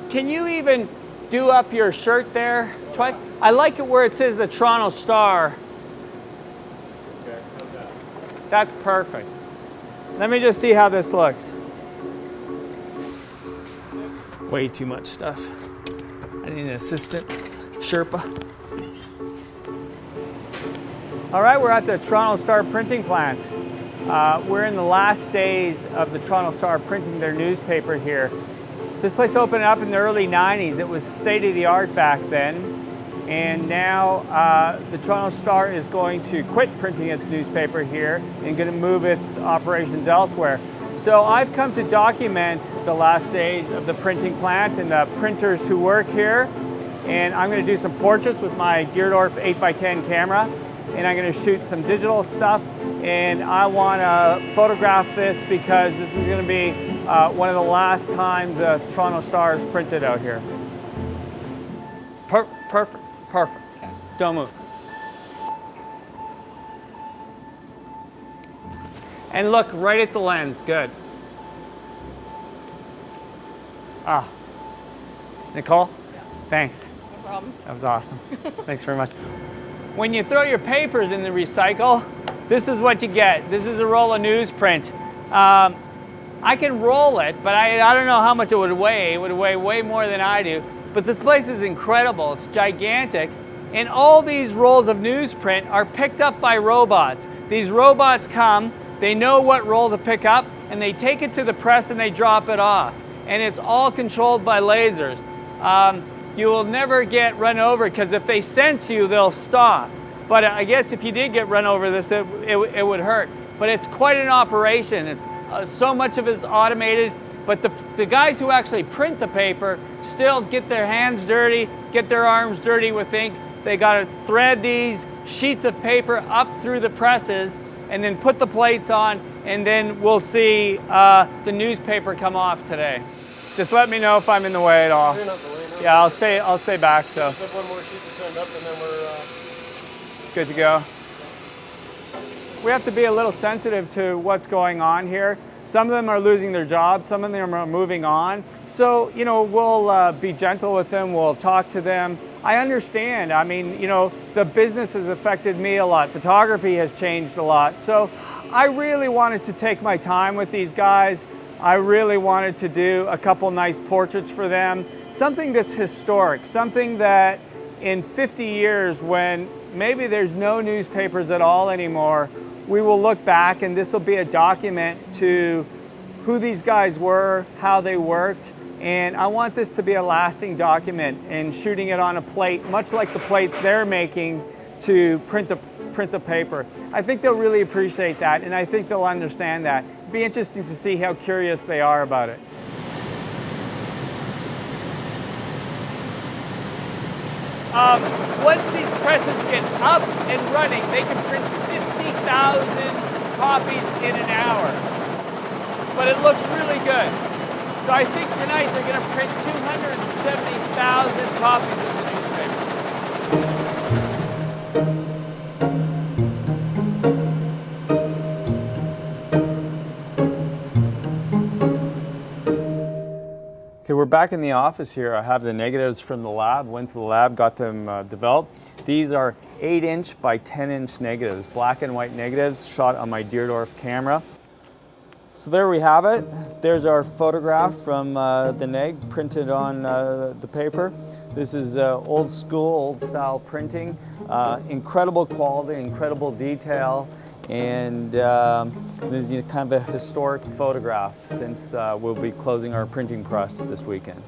can you even do up your shirt there? Try. I like it where it says the Toronto Star. Okay, how's that? That's perfect. Let me just see how this looks. Way too much stuff. I need an assistant Sherpa. All right, we're at the Toronto Star printing plant. We're in the last days of the Toronto Star printing their newspaper here. This place opened up in the early 90s. It was state-of-the-art back then. And now the Toronto Star is going to quit printing its newspaper here and going to move its operations elsewhere. So I've come to document the last days of the printing plant and the printers who work here. And I'm going to do some portraits with my Deerdorf 8x10 camera. And I'm going to shoot some digital stuff. And I want to photograph this because this is going to be one of the last times the Toronto Star is printed out here. Perfect. Perfect. Okay. Don't move. And look right at the lens. Good. Ah. Nicole? Yeah. Thanks. No problem. That was awesome. Thanks very much. When you throw your papers in the recycle, this is what you get. This is a roll of newsprint. I can roll it, but I don't know how much it would weigh. It would weigh way more than I do. But this place is incredible. It's gigantic. And all these rolls of newsprint are picked up by robots. These robots come, they know what roll to pick up, and they take it to the press and they drop it off. And it's all controlled by lasers. You will never get run over because if they sense you, they'll stop. But I guess if you did get run over this, it would hurt. But it's quite an operation. It's so much of it is automated. But the guys who actually print the paper still get their hands dirty, get their arms dirty with ink. They got to thread these sheets of paper up through the presses and then put the plates on, and then we'll see the newspaper come off today. Just let me know if I'm in the way at all. You're not in the way, no. Yeah, I'll stay back. So Just have one more sheet to send up, and then we're good to go. We have to be a little sensitive to what's going on here. Some of them are losing their jobs, some of them are moving on. So, you know, we'll be gentle with them, we'll talk to them. I understand. I mean, you know, the business has affected me a lot. Photography has changed a lot. So I really wanted to take my time with these guys. I really wanted to do a couple nice portraits for them. Something that's historic, something that in 50 years when maybe there's no newspapers at all anymore, we will look back and this will be a document to who these guys were, how they worked. And I want this to be a lasting document and shooting it on a plate, much like the plates they're making to print the paper. I think they'll really appreciate that, and I think they'll understand that. It'll be interesting to see how curious they are about it. Once these presses get up and running, they can print 50,000 copies in an hour. But it looks really good. So I think tonight they're going to print 270,000 copies of the newspaper. Okay, we're back in the office here. I have the negatives from the lab, went to the lab, got them developed. These are 8-inch by 10-inch negatives, black and white negatives shot on my Deerdorf camera. So there we have it. There's our photograph from the neg printed on the paper. This is old school, old style printing. Incredible quality, incredible detail. And this is kind of a historic photograph since we'll be closing our printing press this weekend.